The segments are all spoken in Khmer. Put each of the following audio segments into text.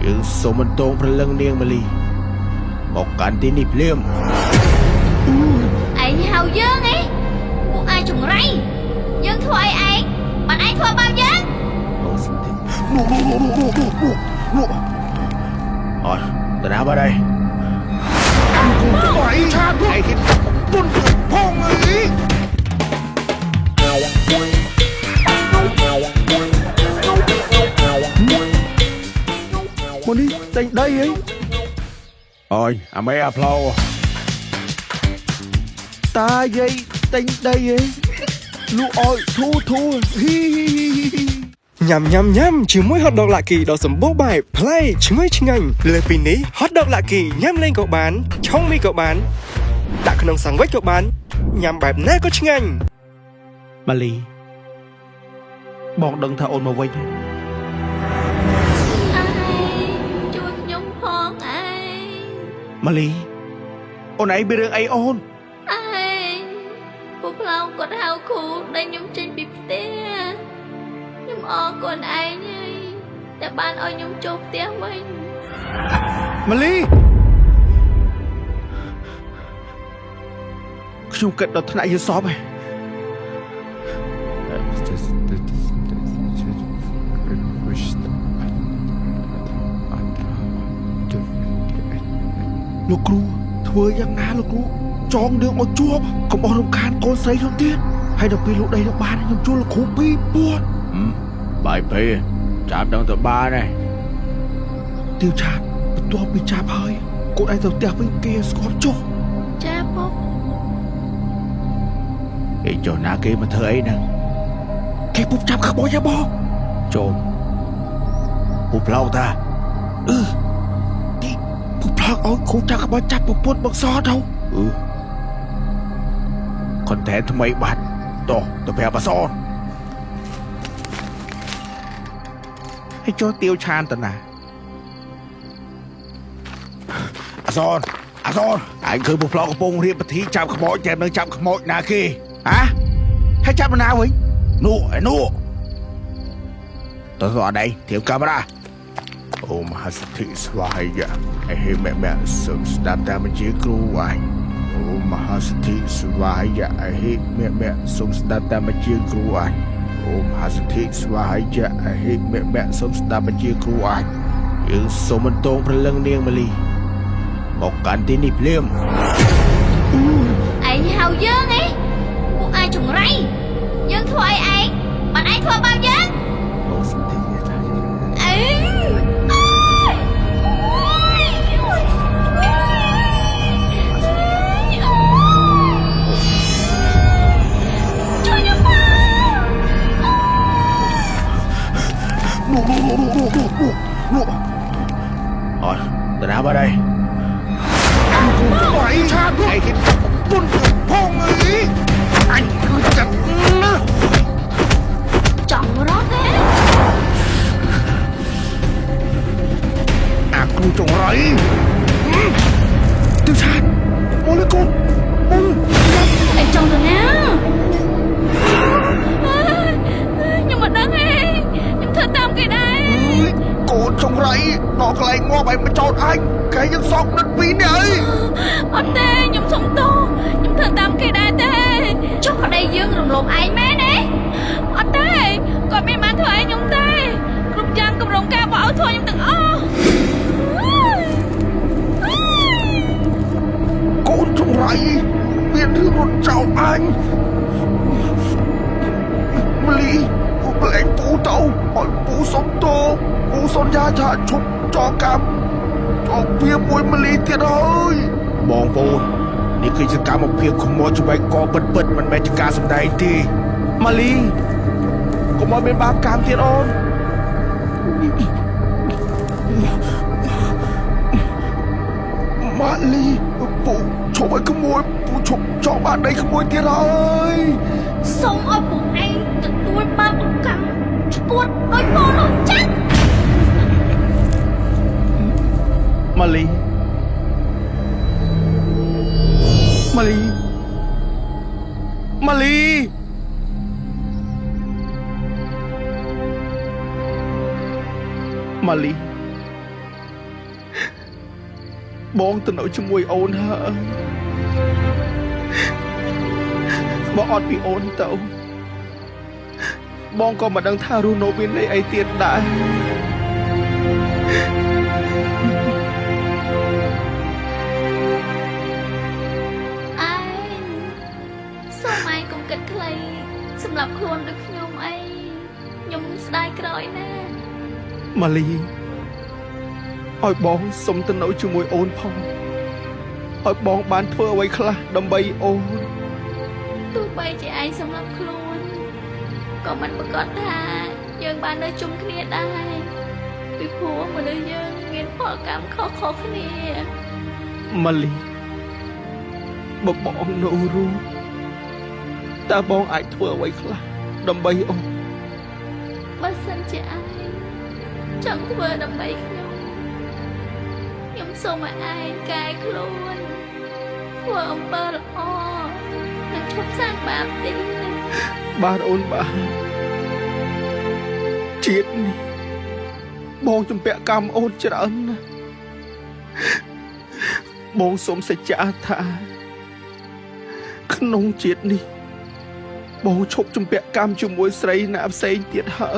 យើងសូមបន្តព្រលឹងនាងម៉ាលីមកកាន់ទីនេះភ្លាមឯងហៅយើងឯងពួកអាចចង្រៃយើងធ្វើអីឯងបានឯងធ្វើបាបយើងអត់តាណាបាត់ហើយអីឆាតអីគេពុនផងអីមុននេះតែងដីអីអូយអាមេអាផ្លូវតាយាយតែងដីអីលូអោយធូហ៊ីញ៉ាំជាមួយ hot dog Lucky ដ៏សម្បូរបែបប្លែកឈ្ងុយឆ្ងាញ់លើពីនេះ hot dog Lucky ញ៉ាំលេងក៏បានឆុងមីក៏បានដាក់ក្នុងសាំងវិចក៏បានញ៉ាំបែបណាក៏ឆ្ងាញ់ម៉ាលីបងដឹងថាអូនមកវិញឯងជួយខ្ញុំផងឯងម៉ាលីអូនឯងមានរឿងអីអូនឯងពួកផ្លោងគាត់ហៅគ្រូដែលខ្ញុំចេញពីផ្ទះខ្ញុំអរគុណឯងហើយតែបានឲ្យខ្ញុំចូលផ្ទះវិញម៉ាលីខ្ញុំគិតដល់ថ្នាក់យល់សពឯងលោកគ្រូធ្វើយ៉ាងណាលោកគ្រូចងរឿងឲ្យជួបកុំអស់រំខានកូនស្រីនោះទៀតហើយដល់ពេលលោកដីនឹងបានខ្ញុំជួលលោកគ្រូ2000បាយពេចាប់ដឹងទៅបានហើយទៀវឆាតបន្ទាប់ពីចាប់ហើយកូនឯងទៅផ្ទះវិញគេស្គាល់ចុះចាពុកឯចុះណាគេមកធ្វើអីហ្នឹងគេពុកចាប់ក្បួយហ៎បងចូលពុកផ្លោកតាពុកផ្លោកឲ្យគ្រូចាប់ក្បួយចាប់ប្រពន្ធមកសទៅខុនតែនថ្មីបាត់តោះទៅប្រាប់អសនឲ្យចូលទៀវឆានតណាអសនឯងឃើញពុកផ្លោកកំពុងរៀបពិធីចាប់ខ្មោចតែនៅចាប់ខ្មោចណាគេហ៎ហើយចាប់ណាវិញនោះតើស្អត់អីធៀបកាមេរ៉ាអូមហាសិទ្ធិស្វាយឯហេមែសូមស្ដាប់តាមបញ្ជាគ្រូអញអូមហាសិទ្ធិស្វាយឯហេមែសូមស្ដាប់តាមបញ្ជាគ្រូអញអូមហាសិទ្ធិស្វាយឯហេមែសូមស្ដាប់បញ្ជាគ្រូអញយើងសូមបន្តព្រលឹងនាងម៉ាលីមកកាន់ទីនេះភ្លាមឯងហៅយើងឯងពួកអាចចង្រៃយើងធ្វើអីឯងបានឯងធ្វើបាបយើងអូសិទ្ធិអេអត់តាណាបាត់ហើយអីឆាតអីគេពុនផងអីអញគឺចាត់ណាចង់រត់ទេអាគ្រូចង្រៃទៀវឆាតមកលើកូនឯងចង់ទៅណាខ្ញុំមិនដឹងទេខ្ញុំធ្វើតាមគេដែរកូនចង្រៃដល់កន្លែងងាប់ឲ្យមកចោតអញគេយើងសោកដិតពីរនេះអីអត់ទេខ្ញុំសុំទោសខ្ញុំធ្វើតាមគេដែរទេចុះប្តីយើងរំលោភឯងមែនទេអត់ទេគាត់មានបានធ្វើឲ្យខ្ញុំទេគ្រប់យ៉ាងកម្រងការបោកឲ្យធ្វើខ្ញុំទាំងអស់កូនចង្រៃមានរឿងរត់ចោលអញម៉ាលីប្លែងពូទៅឲ្យពូសុំទោសពូសន្យាថាឈប់ចងកម្មចងវាមួយម៉ាលីទៀតហើយបងប្អូននេះគឺជាសកម្មភាពខ្មោចច្បែកកពិតមិនមែនជាការសម្ដែងទេម៉ាលីកុំឲ្យមានបាបកម្មទៀតអូនម៉ាលីពូឈប់ឲ្យខ្មោចពូឈប់ចងបានដីខ្មោចទៀតហើយសូមឲ្យពួកឯងទទួលបានកម្មឈួតដោយពលនោះចាស់ម៉ាលីម៉ាលីម៉ាលីម៉ាលី បងទៅនៅជាមួយអូនហើយបើអត់ពីអូនទៅបងក៏មិនដឹងថារស់នៅមានន័យអីទៀតដែរ អញសូមឯងកុំគិតខ្លីសម្រាប់ខ្លួនដូចខ្ញុំអីខ្ញុំស្ដាយក្រោយណាស់ ម៉ាលីឲ្យបងសុំទៅនៅជាមួយអូនផងឲ្យបងបានធ្វើអ្វីខ្លះដើម្បីអូន ទោះបីជាឯងសម្រាប់ខ្លួនក៏មិនប្រកាសថាយើងបាននៅជុំគ្នាដែរពីព្រោះមនុស្សយើងមានផលកម្មខុសៗគ្នា ម៉ាលីបើបងនៅរស់តើបងអាចធ្វើអ្វីខ្លះដើម្បីអូន បើសិនជាឯងចង់ធ្វើដើម្បីខ្ញុំសូមឲ្យឯងកែខ្លួនធ្វើអំពើល្អនិងឈប់សាងបាបទៀត បាទអូនបាទជាតិនេះបងជំពាក់កម្មអូនច្រើនណាស់បងសូមសច្ចាថាក្នុងជាតិនេះបងឈប់ជំពាក់កម្មជាមួយស្រីណាផ្សេងទៀតហើ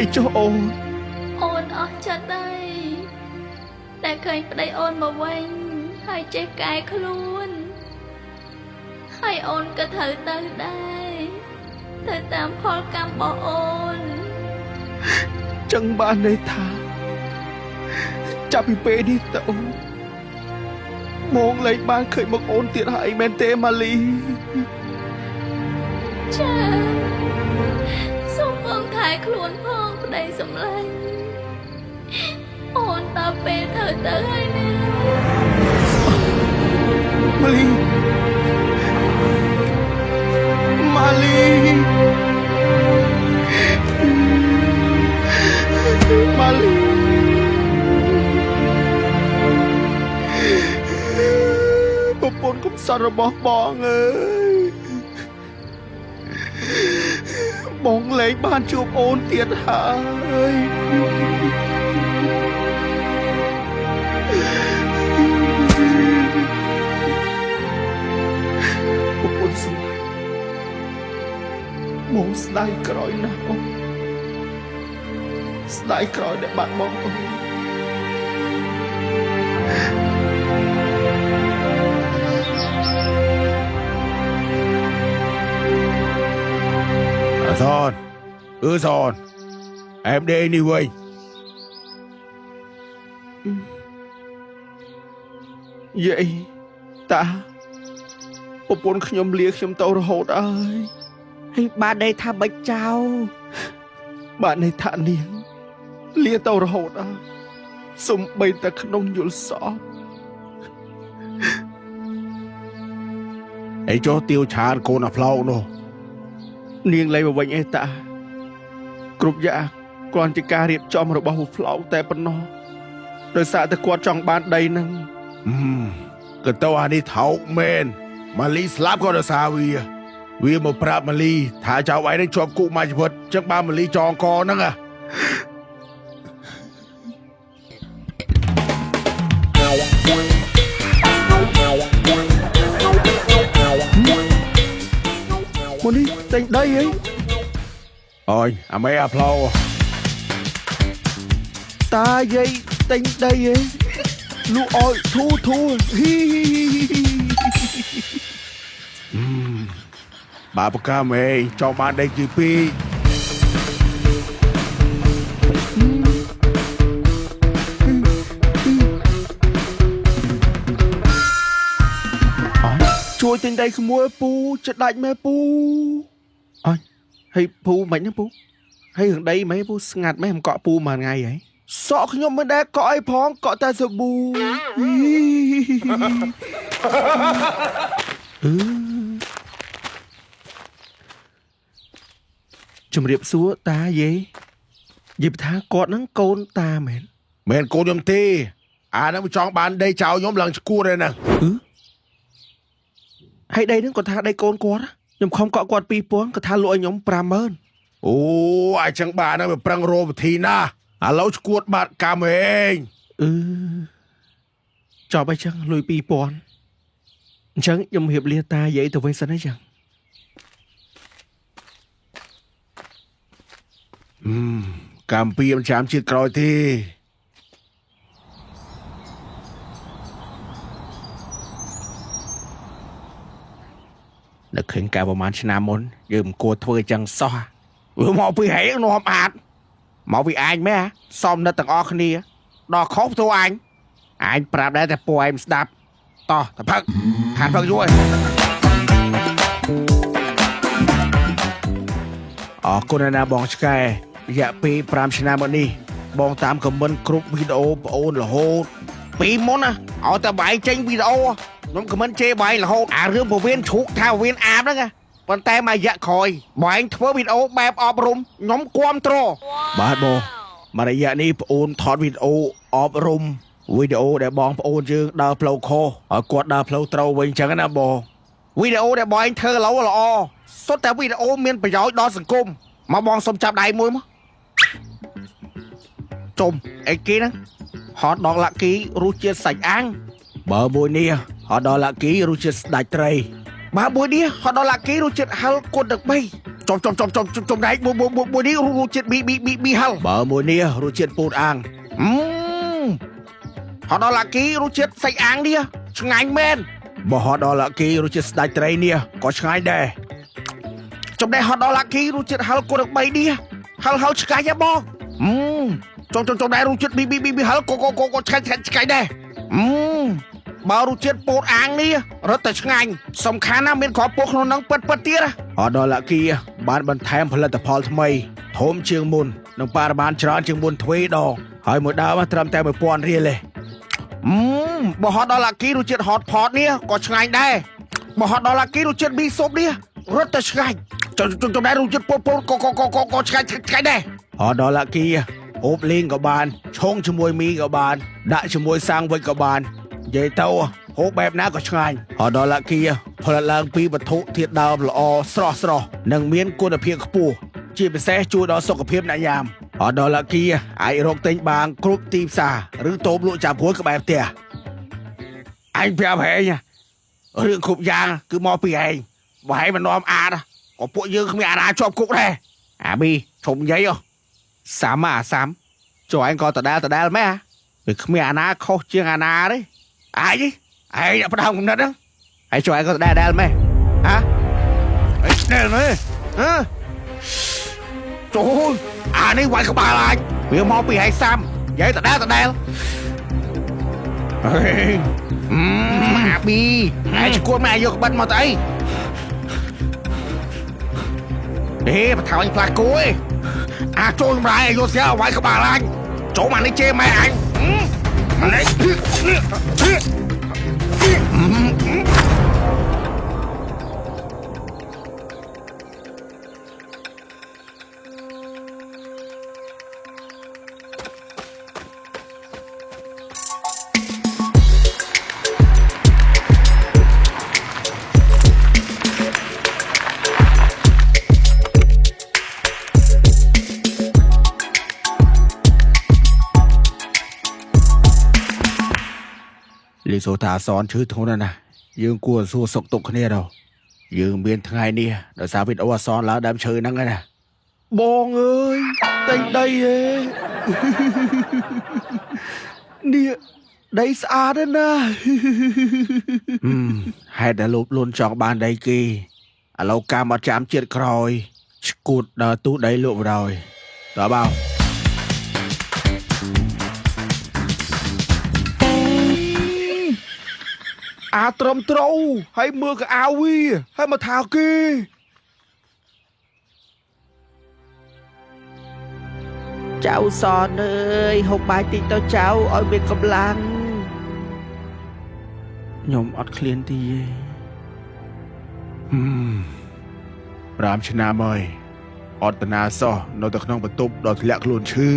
យចុះអូន អូនអស់ចិត្តហើយតែឃើញប្តីអូនមកវិញហើយចេះកែខ្លួនហើយអូនក៏ត្រូវទៅដែរទៅតាមផលកម្មរបស់អូន ចឹងបានន័យថាចាប់ពីពេលនេះទៅបងលែងបានឃើញមុខអូនទៀតហើយមែនទេម៉ាលី ចាសូមបងថែខ្លួនផងប្តីសម្លាញ់អូនដល់ពេលត្រូវទៅហើយណា ម៉ាលីម៉ាលីម៉ាលីប្រពន្ធកំសត់របស់បងអើយបងលែងបានជួបអូនទៀតហើយប្រពន្ធស្នេហ៍បងស្ដាយក្រោយណាស់អូនស្ដាយក្រោយដែលបាត់បងអូនSon, son, em đi anyway. យាយតាប្រពន្ធខ្ញុំលាខ្ញុំទៅរហូតអើយហើយបាទន័យថាបិចចោលបាទន័យថានាងលាទៅរហូតអើយសំបីតែក្នុងយល់សពអីចុះទាវឆានកូនអាផ្លោកនោះនាងលែងមកវិញអេតាគ្រប់យ៉ាងគ្រាន់ជាការរៀបចំរបស់អាផ្លោកតែប៉ុណ្ណោះដោយសារតែគាត់ចង់បានដីហ្នឹងក៏ទៅអានេះថោកមែនម៉ាលីស្លាប់ក៏ដោយសារវាមកប្រាប់ម៉ាលីថាចៅឯងនឹងជាប់គុកមួយជីវិតចឹងបានម៉ាលីចងកហ្នឹងមកនេះតែងដីហីអូយអាមេអាផ្លោតាយាយតែងដីហីលូអោយធូហ៊ីបាបកាមេចង់បានដីទី2ជួយទិញដីក្មួយពូចិត្តដាច់មែពូអញហើយពូមិនហ្នឹងពូហើយរឿងដីមែពូស្ងាត់មែមកក់ពូមួយថ្ងៃហីសក់ខ្ញុំមិនដែលកក់អីផងកក់តែសាប៊ូជំរាបសួរតាយាយយាយថាគាត់ហ្នឹងកូនតាមែនកូនខ្ញុំទេអាហ្នឹងចង់បានដីចៅខ្ញុំឡើងឈួតហើយហ្នឹងហើយដីហ្នឹងគាត់ថាដីកូនគាត់ខ្ញុំខំកក់គាត់ 2000 គាត់ថាលក់ឲ្យខ្ញុំ 50000 អូអាចចឹងបានហើយប្រឹងរកវិធីណា ឥឡូវឈួតបាត់កម្មឯងចប់អីចឹងលុយ 2000 អញ្ចឹងខ្ញុំរៀបលាតាយាយទៅវិញសិនអីចឹងកម្មពីមិនចាំជាតិក្រោយទេនៅឃើញកាលប្រហែលឆ្នាំមុនយើងមិនគួរធ្វើចឹងសោះវាមកពីហេងនាំអាតមកពីអញមែនសមនិតទាំងអស់គ្នាដល់ខុសទៅអញប្រាប់ដែរតែពួកឯងស្ដាប់តោះតែផឹកខានផឹកយូរអរគុណណាបងឆ្កែរយៈពេល5ឆ្នាំមកនេះបងតាមខមមិនគ្រប់វីដេអូបងអូនរហូតពីមុនណាឲ្យតែបាយចេញវីដេអូខ្ញុំខមមិនជេរបាយរហូតអារឿងពវៀនឈូកថាពវៀនអាបហ្នឹងប៉ុន្តែមួយរយៈក្រោយបងធ្វើវីដេអូបែបអប់រំខ្ញុំគាំទ្របាទបងមួយរយៈនេះបងអូនថតវីដេអូអប់រំវីដេអូដែលបងប្អូនយើងដើរផ្លូវខុសឲ្យគាត់ដើរផ្លូវត្រូវវិញចឹងណាបងវីដេអូដែលបងធ្វើល្អសុទ្ធតែវីដេអូមានប្រយោជន៍ដល់សង្គមមកបងសុំចាប់ដៃមួយមកចុំអីគេហ្នឹងហត់ដងលាក់គីរសជាតិសាច់អាំងបើមួយនេះហត់ដងលាក់គីរសជាតិស្ដាច់ត្រីបើមួយនេះហត់ដងលាក់គីរសជាតិហឹលគុតទឹក3ចំដៃមួយនេះរសជាតិប៊ីហឹលបើមួយនេះរសជាតិពោតអាំងហត់ដងលាក់គីរសជាតិសាច់អាំងនេះឆ្ងាញ់មែនបើហត់ដងលាក់គីរសជាតិស្ដាច់ត្រីនេះក៏ឆ្ងាញ់ដែរចំដែរហត់ដងលាក់គីរសជាតិហឹលគុតទឹក3នេះហឹលឆ្កាយហ៎បងចំដែររសជាតិប៊ីហឹលក៏ឆ្កាយដែរបើរសជាតិពោតអាំងនេះរត់តែឆ្ងាញ់សំខាន់ណាស់មានគ្រាប់ពោះក្នុងហ្នឹងពិតទៀតហត់ដងលាក់គីបានបន្ថែមផលិតផលថ្មីធំជាងមុននិងបរិមាណច្រើនជាងមុនទ្វេដងហើយមួយដើមត្រឹមតែ 1000 រៀលទេបើហត់ដងលាក់គីរសជាតិ hot pot នេះក៏ឆ្ងាញ់ដែរបើហត់ដងលាក់គីរសជាតិ មីស៊ុបនេះរត់តែឆ្ងាញ់ចំដែររសជាតិពោតក៏ឆ្ងាញ់ដែរហត់ដងលាក់គីអូបលេងក៏បានឆុងជាមួយមីក៏បានដាក់ជាមួយសាំងវិចក៏បាននិយាយទៅហូបបែបណាក៏ឆ្ងាញ់ហត់ដងលាក់គីផលិតឡើងពីវត្ថុធាតុដើមល្អស្រស់និងមានគុណភាពខ្ពស់ជាពិសេសជួយដល់សុខភាពអ្នកញ៉ាំហត់ដងលាក់គីអាចរកទិញបានគ្រប់ទីផ្សារឬតូបលក់ចាប់ព្រួយក្បែរផ្ទះអញប្រាប់ហែងរឿងគ្រប់យ៉ាងគឺមកពីឯងបើហែងមិននាំអាតក៏ពួកយើងគ្មានអាណាជាប់គុកដែរអាប៊ីធំនិយាយសាមចូលឯងក៏ដដែលម៉ែវាគ្មានអាណាខុសជាងអាណាទេឯងអ្នកផ្ដើមគំនិតហ្នឹងឯងចូលឯងក៏ដដែលម៉ែហ៎អីណែមើលចូលអានេះវាយក្បាលអញវាមកពីឯងសាមនិយាយដដែលអាប៊ីឯងឈួតម៉ែយកក្បិនមកទៅអីបថោអញផ្លាស់គូឯងអាចូលចម្រាយយកស្រាវាយក្បាលអញចូលមកនេះជេរម៉ែអញនេះលីសូតាសនឈឺធ្ងន់ណាស់យើងគួរសួរសុខទុក្ខគ្នាដល់យើងមានថ្ងៃនេះដោយសារវីដេអូអសនឡើងដើមឈើហ្នឹងឯណាបងអើយតែងដីហេនេះដីស្អាតណាស់ហេតុតែលោភលន់ចង់បានដីគេឥឡូវកម្មអត់ចាំជាតិក្រោយឈួតដល់ទូដីលក់បរោយតើបោអាត្រឹមត្រូវហើយមើលកៅអៅវាហើយមកថៅគេចៅសនអើយហូបបាយតិចទៅចៅឲ្យមានកម្លាំងខ្ញុំអត់ឃ្លានទេ5 ឆ្នាំហើយអត់តាណាសោះនៅតែក្នុងបន្ទប់ដល់ធ្លាក់ខ្លួនឈឺ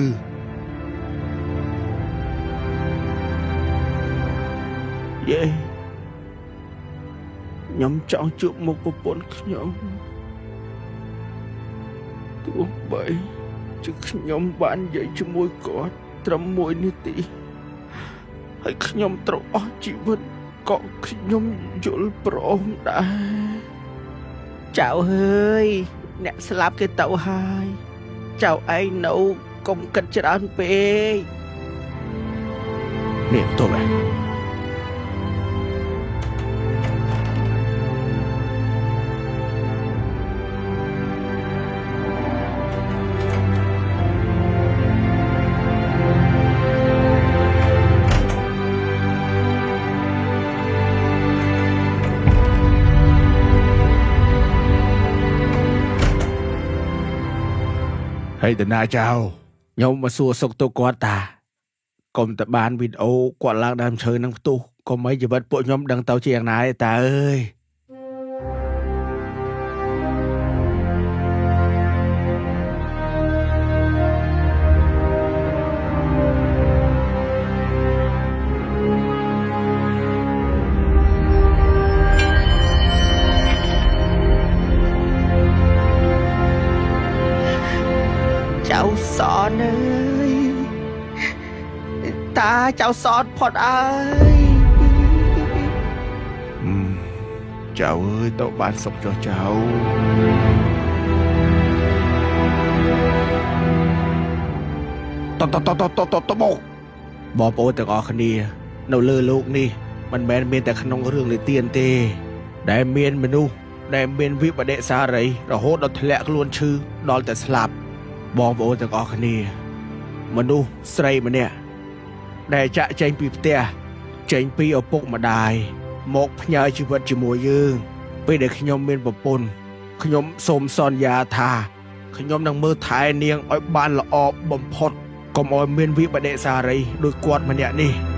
យេខ្ញុំចង់ជួបមុខប្រពន្ធខ្ញុំទោះបី ជាខ្ញុំបាននិយាយជាមួយគាត់ត្រឹម1នាទីហើយខ្ញុំត្រូវអស់ជីវិតក៏ខ្ញុំយល់ព្រមដែរចៅហើយអ្នកស្លាប់គេទៅហើយចៅឯងនៅកុំគិតច្រើនពេកនេះទៅបែហើយតាណាចៅខ្ញុំមកសួរសុខទុក្ខគាត់តាកុំតែបានវីដេអូគាត់ឡើងដើមឈើនឹងផ្ទុះកុំឲ្យជីវិតពួកខ្ញុំដឹងទៅជាយ៉ាងណាទេតាអើយចៅសនអើយតាចៅសនផុតអើយចៅអើយទៅបានសុខចុះចៅតមកបងប្អូនទាំងអស់គ្នានៅលើលោកនេះមិនមែនមានតែក្នុងរឿងនិទានទេដែលមានមនុស្សដែលមានវិបដិសារីរហូតដល់ធ្លាក់ខ្លួនឈឺដល់តែស្លាប់បងប្អូនទាំងអស់គ្នាមនុស្សស្រីម្នាក់ដែលចាក់ចែងពីផ្ទះចេញពីឪពុកម្ដាយមកផ្ញើជីវិតជាមួយយើងពេលដែលខ្ញុំមានប្រពន្ធខ្ញុំសូមសន្យាថាខ្ញុំនឹងមើលថែនាងឲ្យបានល្អបំផុតកុំឲ្យមានវិបដិសារីដូចគាត់ម្នាក់នេះ